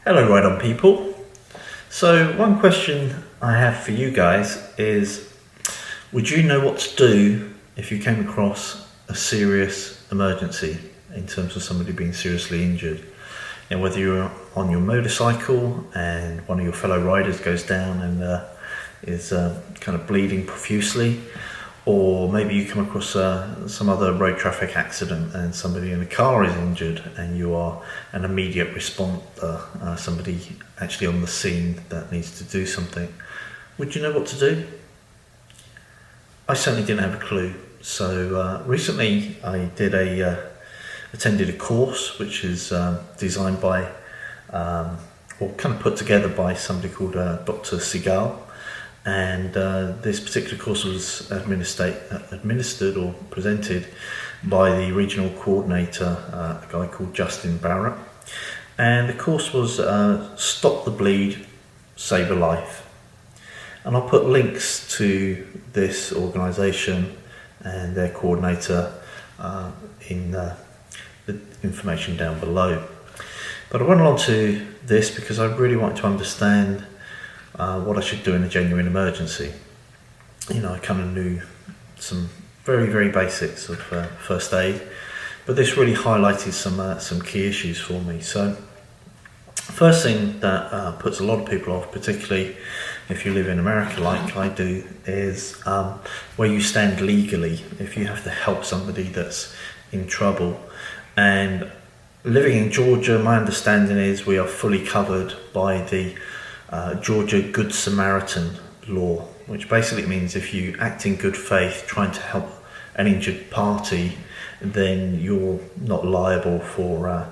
Hello Ride On people. So one question I have for you guys is, would you know what to do if you came across a serious emergency in terms of somebody being seriously injured? You know, whether you're on your motorcycle and one of your fellow riders goes down and is kind of bleeding profusely, or maybe you come across some other road traffic accident and somebody in a car is injured and you are an immediate responder, somebody actually on the scene that needs to do something. Would you know what to do? I certainly didn't have a clue. So recently I attended a course which is designed by, or kind of put together by somebody called Dr. Segal. And this particular course was administered or presented by the regional coordinator, a guy called Justin Barrett. And the course was Stop the Bleed, Save a Life. And I'll put links to this organisation and their coordinator in the information down below. But I went along to this because I really wanted to understand what I should do in a genuine emergency. You know, I kind of knew some very, very basics of first aid, but this really highlighted some key issues for me. So, first thing that puts a lot of people off, particularly if you live in America like I do, is where you stand legally if you have to help somebody that's in trouble. And living in Georgia, my understanding is we are fully covered by the Georgia Good Samaritan law, which basically means if you act in good faith trying to help an injured party, then you're not liable for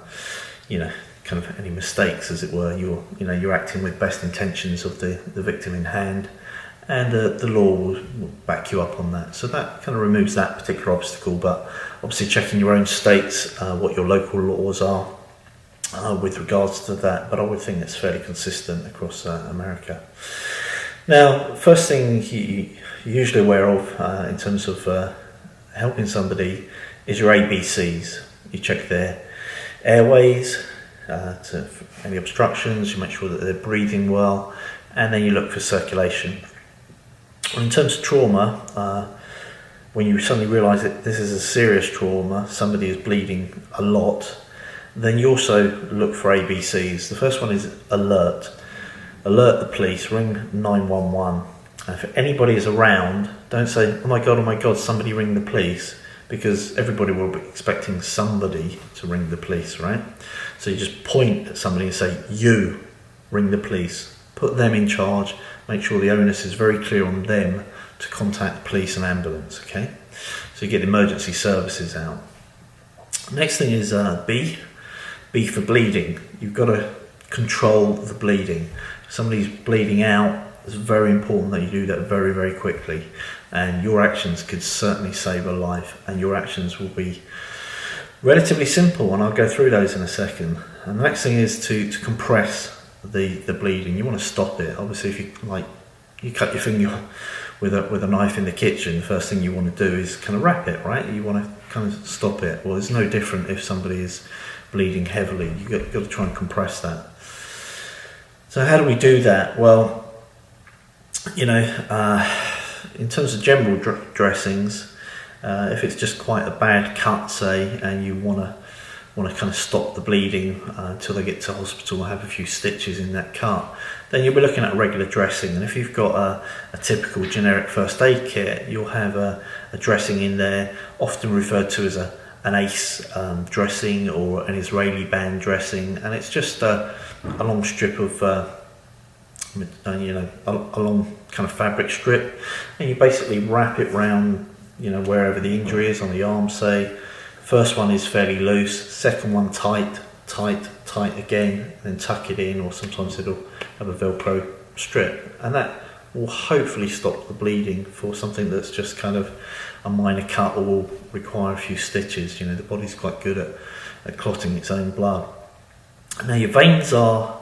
kind of any mistakes, as it were. You're acting with best intentions of the victim in hand, and the law will back you up on that. So that kind of removes that particular obstacle. But obviously checking your own states, what your local laws are with regards to that, but I would think it's fairly consistent across America. Now, first thing you're usually aware of in terms of helping somebody is your ABCs. You check their airways, to any obstructions, you make sure that they're breathing well, and then you look for circulation. In terms of trauma, when you suddenly realise that this is a serious trauma, somebody is bleeding a lot, then you also look for ABCs. The first one is alert. Alert the police, ring 911. And if anybody is around, don't say, oh my God, somebody ring the police, because everybody will be expecting somebody to ring the police, right? So you just point at somebody and say, you ring the police. Put them in charge, make sure the onus is very clear on them to contact police and ambulance, okay? So you get the emergency services out. Next thing is B. B for bleeding. You've got to control the bleeding. If somebody's bleeding out, it's very important that you do that very, very quickly. And your actions could certainly save a life. And your actions will be relatively simple, and I'll go through those in a second. And the next thing is to compress the bleeding. You want to stop it. Obviously, if you cut your finger with a knife in the kitchen, the first thing you want to do is kind of wrap it, right? You want to kind of stop it. Well, it's no different if somebody is bleeding heavily. You've got to try and compress that. So how do we do that? Well, in terms of general dressings, if it's just quite a bad cut, say, and you want to kind of stop the bleeding until they get to hospital, have a few stitches in that cut, then you'll be looking at a regular dressing. And if you've got a typical generic first aid kit, you'll have a dressing in there, often referred to as an ACE dressing or an Israeli band dressing, and it's just a long strip of a long kind of fabric strip, and you basically wrap it round wherever the injury is, on the arm, say. First one is fairly loose, second one tight again, and then tuck it in, or sometimes it'll have a Velcro strip, and that will hopefully stop the bleeding for something that's just kind of a minor cut or will require a few stitches. The body's quite good at clotting its own blood. Now your veins are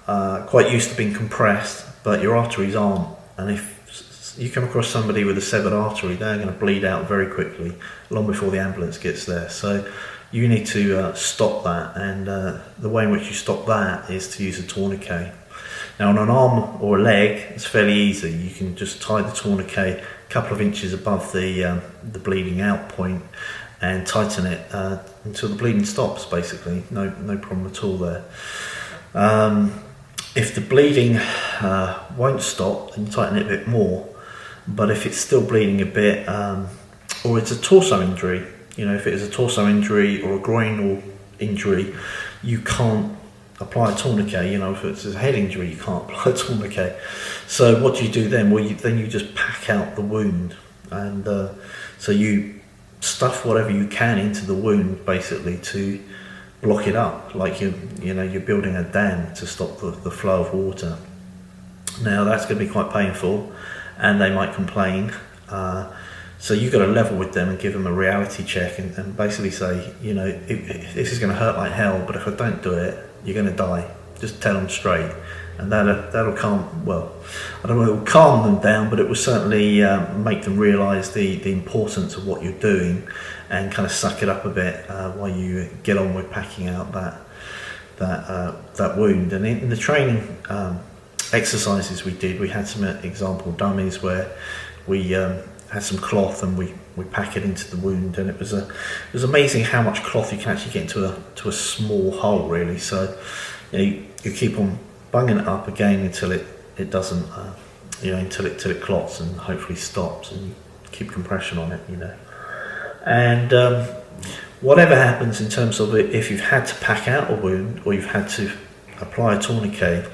quite used to being compressed, but your arteries aren't, and if you come across somebody with a severed artery, they're going to bleed out very quickly, long before the ambulance gets there. So you need to stop that, and the way in which you stop that is to use a tourniquet. Now on an arm or a leg, it's fairly easy. You can just tie the tourniquet a couple of inches above the bleeding out point and tighten it until the bleeding stops, basically. No problem at all there. If the bleeding won't stop, then you tighten it a bit more. But if it's still bleeding a bit, or it's a torso injury, if it is a torso injury or a groinal injury, you can't apply a tourniquet. If it's a head injury, you can't apply a tourniquet. So what do you do then? Well, then you just pack out the wound, and so you stuff whatever you can into the wound, basically, to block it up, like you're building a dam to stop the flow of water. Now that's going to be quite painful, and they might complain. So you've got to level with them and give them a reality check, and basically say, this is going to hurt like hell, but if I don't do it, you're going to die. Just tell them straight, and that'll calm. Well, I don't know, it will calm them down, but it will certainly make them realise the importance of what you're doing, and kind of suck it up a bit while you get on with packing out that wound. And in the training exercises we did, we had some example dummies where we had some cloth and we pack it into the wound, and it was amazing how much cloth you can actually get into a small hole, really. So you keep on bunging it up again until it doesn't, until it clots and hopefully stops, and you keep compression on it, And whatever happens in terms of it, if you've had to pack out a wound or you've had to apply a tourniquet,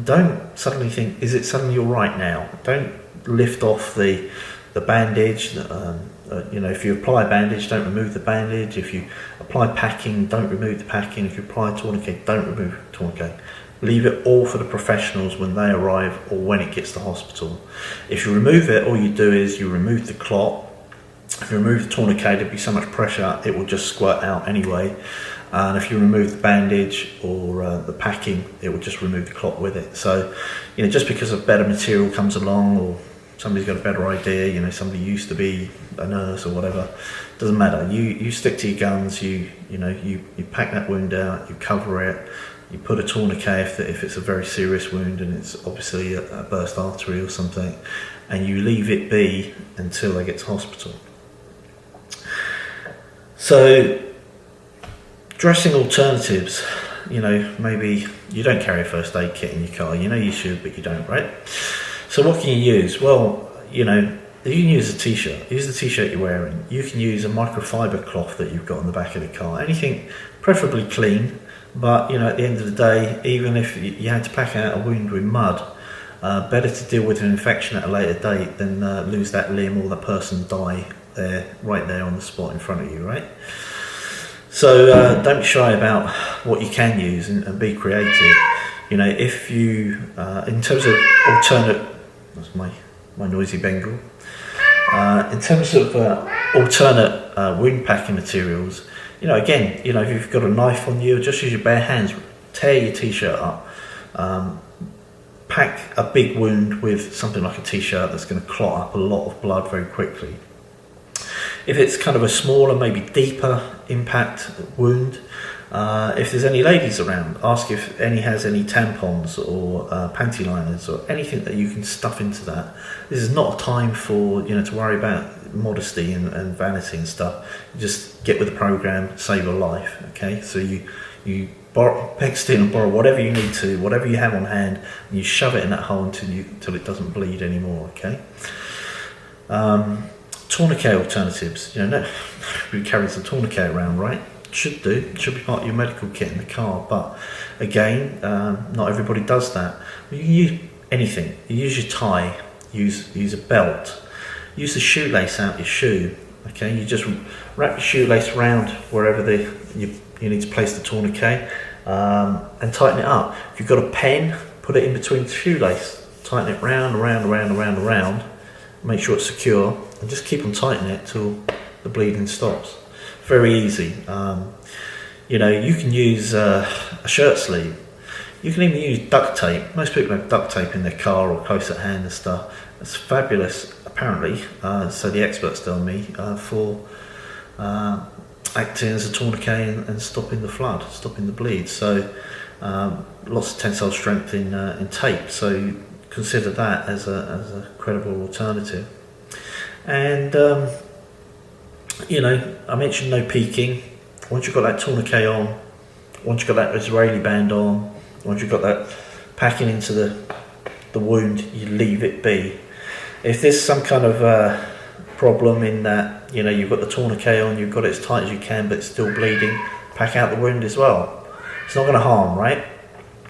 don't suddenly think, is it suddenly all right now? Don't lift off the bandage. If you apply a bandage, don't remove the bandage. If you apply packing, don't remove the packing. If you apply a tourniquet, don't remove the tourniquet. Leave it all for the professionals when they arrive or when it gets to hospital. If you remove it, all you do is you remove the clot. If you remove the tourniquet, there'll be so much pressure it will just squirt out anyway. And if you remove the bandage or the packing, it will just remove the clot with it. So, just because a better material comes along, or somebody's got a better idea, somebody used to be a nurse or whatever, doesn't matter. You stick to your guns. You pack that wound out, you cover it, you put a tourniquet if it's a very serious wound and it's obviously a burst artery or something, and you leave it be until they get to hospital. So, dressing alternatives, maybe you don't carry a first aid kit in your car. You should, but you don't, right? So what can you use? Well, you can use a t-shirt. Use the t-shirt you're wearing. You can use a microfiber cloth that you've got on the back of the car. Anything preferably clean, but at the end of the day, even if you had to pack out a wound with mud, better to deal with an infection at a later date than lose that limb or the person die right there on the spot in front of you, right? So don't be shy about what you can use, and be creative. If you, in terms of alternate, that's my noisy Bengal. In terms of alternate wound packing materials, again, if you've got a knife on you, just use your bare hands, tear your t-shirt up, pack a big wound with something like a t-shirt that's going to clot up a lot of blood very quickly. If it's kind of a smaller, maybe deeper impact wound, if there's any ladies around, ask if any has any tampons or panty liners or anything that you can stuff into that. This is not a time for to worry about modesty and vanity and stuff. You just get with the program, save a life. Okay, so you beg, steal and borrow whatever you need to, whatever you have on hand, and you shove it in that hole until it doesn't bleed anymore. Okay. Tourniquet alternatives. Nobody carries a tourniquet around, right? Should do. It should be part of your medical kit in the car. But again, not everybody does that. You can use anything. You use your tie. Use a belt. Use the shoelace out your shoe. Okay, you just wrap your shoelace around wherever you need to place the tourniquet, and tighten it up. If you've got a pen, put it in between the shoelace. Tighten it round. Make sure it's secure, and just keep on tightening it till the bleeding stops. Very easy. You can use a shirt sleeve. You can even use duct tape. Most people have duct tape in their car or close at hand and stuff. It's fabulous, apparently, so the experts tell me, for acting as a tourniquet and stopping the flood, stopping the bleed. So lots of tensile strength in tape, so consider that as a credible alternative. And I mentioned no peeking. Once you've got that tourniquet on, once you've got that Israeli band on, once you've got that packing into the wound, you leave it be. If there's some kind of problem in that, you've got the tourniquet on, you've got it as tight as you can, but it's still bleeding, pack out the wound as well. It's not going to harm, right?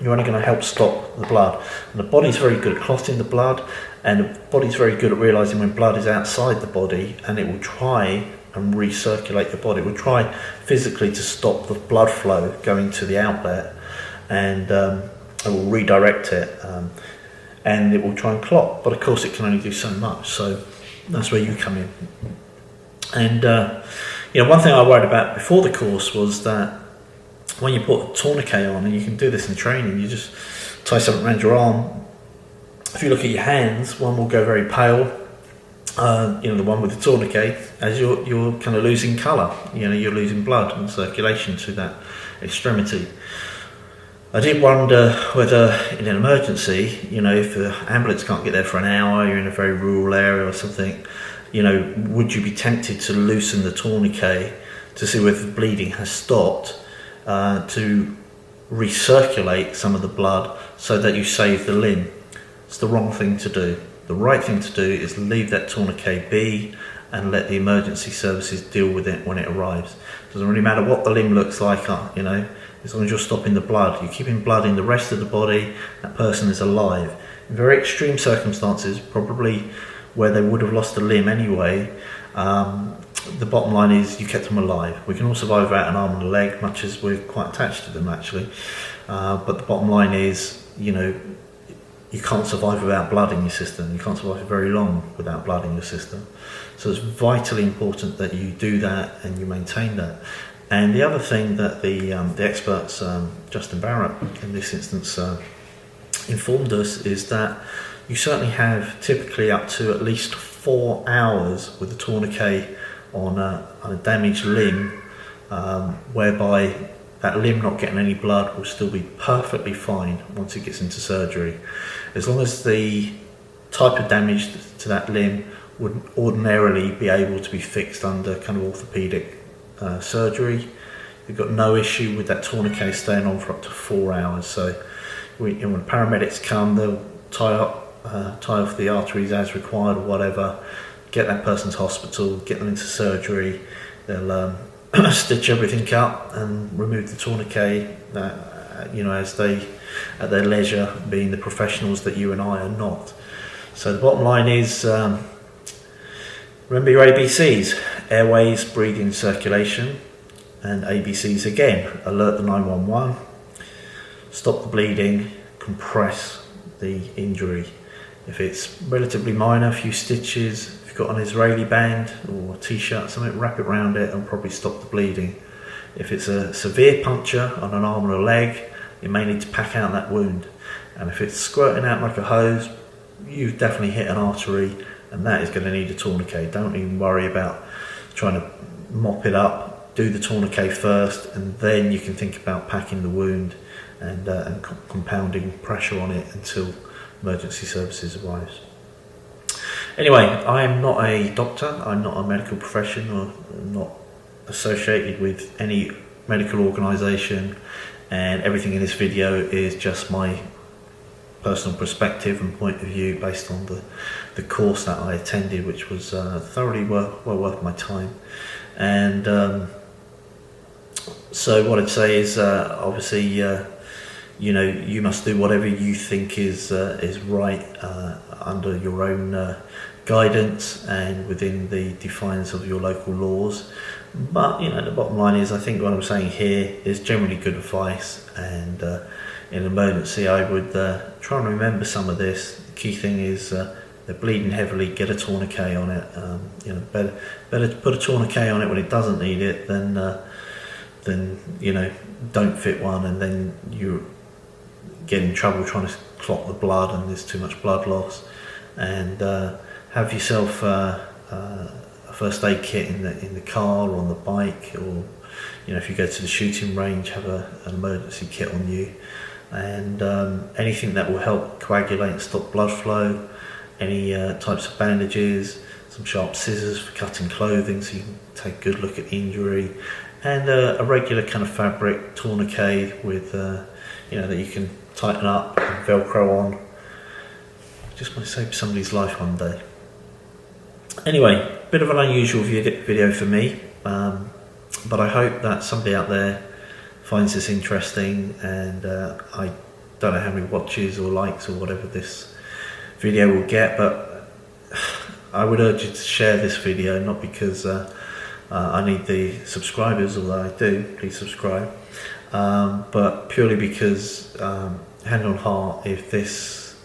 You're only going to help stop the blood. And the body's very good at clotting the blood, and the body's very good at realising when blood is outside the body, and it will try and recirculate the body. It will try physically to stop the blood flow going to the outlet, and it will redirect it, and it will try and clot. But of course it can only do so much, so that's where you come in. And one thing I worried about before the course was that when you put a tourniquet on, and you can do this in training, you just tie something around your arm. If you look at your hands, one will go very pale, the one with the tourniquet, as you're kind of losing colour, you're losing blood and circulation to that extremity. I did wonder whether in an emergency, if the ambulance can't get there for an hour, you're in a very rural area or something, would you be tempted to loosen the tourniquet to see whether the bleeding has stopped, to recirculate some of the blood so that you save the limb? It's the wrong thing to do. The right thing to do is leave that tourniquet be and let the emergency services deal with it when it arrives. Doesn't really matter what the limb looks like, as long as you're stopping the blood. You're keeping blood in the rest of the body, that person is alive. In very extreme circumstances, probably where they would have lost a limb anyway, the bottom line is you kept them alive. We can all survive without an arm and a leg, much as we're quite attached to them actually. But the bottom line is, you can't survive without blood in your system. You can't survive very long without blood in your system. So it's vitally important that you do that and you maintain that. And the other thing that the experts, Justin Barrett in this instance, informed us is that you certainly have typically up to at least 4 hours with a tourniquet on a damaged limb, whereby that limb not getting any blood will still be perfectly fine once it gets into surgery. As long as the type of damage to that limb would ordinarily be able to be fixed under kind of orthopedic surgery, you've got no issue with that tourniquet staying on for up to 4 hours. So when paramedics come, they'll tie off the arteries as required or whatever, get that person to hospital, get them into surgery. They'll stitch everything up and remove the tourniquet, as they, at their leisure, being the professionals that you and I are not. So the bottom line is, remember your ABCs: airways, breathing, circulation, and ABCs again: alert the 911, stop the bleeding, compress the injury. If it's relatively minor, a few stitches, if you've got an Israeli band or a t-shirt, something, wrap it around it and probably stop the bleeding. If it's a severe puncture on an arm or a leg, you may need to pack out that wound. And if it's squirting out like a hose, you've definitely hit an artery, and that is going to need a tourniquet. Don't even worry about trying to mop it up. Do the tourniquet first, and then you can think about packing the wound and compounding pressure on it until emergency services arrives. Anyway, I am not a doctor, I'm not a medical profession, or not associated with any medical organisation, and everything in this video is just my personal perspective and point of view based on the course that I attended, which was thoroughly well worth my time. And so what I'd say is, obviously, you must do whatever you think is right under your own guidance and within the defiance of your local laws. But the bottom line is, I think what I'm saying here is generally good advice, and in an emergency I would try and remember some of this. The key thing is, they're bleeding heavily, get a tourniquet on it. Better to put a tourniquet on it when it doesn't need it than don't fit one, and then get in trouble trying to clot the blood and there's too much blood loss, and have yourself a first aid kit in the car or on the bike, or if you go to the shooting range, have an emergency kit on you, and anything that will help coagulate and stop blood flow, any types of bandages, some sharp scissors for cutting clothing so you can take a good look at the injury, and a regular kind of fabric tourniquet with that you can tighten up and velcro on. Just might save somebody's life one day. Anyway, bit of an unusual video for me, but I hope that somebody out there finds this interesting, and I don't know how many watches or likes or whatever this video will get, but I would urge you to share this video, not because I need the subscribers, although I do, please subscribe, but purely because, hand on heart, if this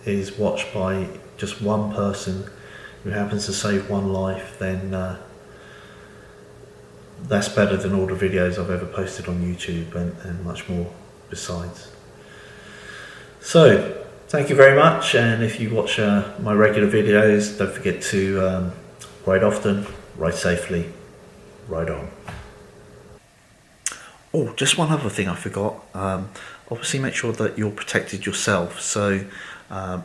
is watched by just one person who happens to save one life, then that's better than all the videos I've ever posted on YouTube and much more besides. So thank you very much, and if you watch my regular videos, don't forget to ride often, ride safely, ride on. Oh, just one other thing I forgot. Obviously make sure that you're protected yourself, so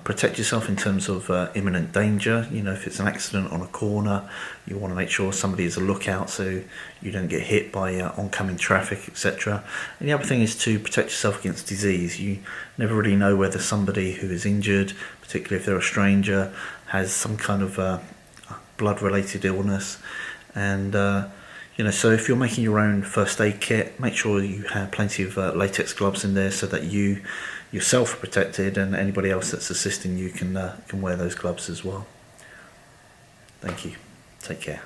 protect yourself in terms of imminent danger. If it's an accident on a corner, you want to make sure somebody is a lookout so you don't get hit by oncoming traffic, etc. And the other thing is to protect yourself against disease. You never really know whether somebody who is injured, particularly if they're a stranger, has some kind of blood related illness, and so if you're making your own first aid kit, make sure you have plenty of latex gloves in there so that you yourself are protected, and anybody else that's assisting you can wear those gloves as well. Thank you. Take care.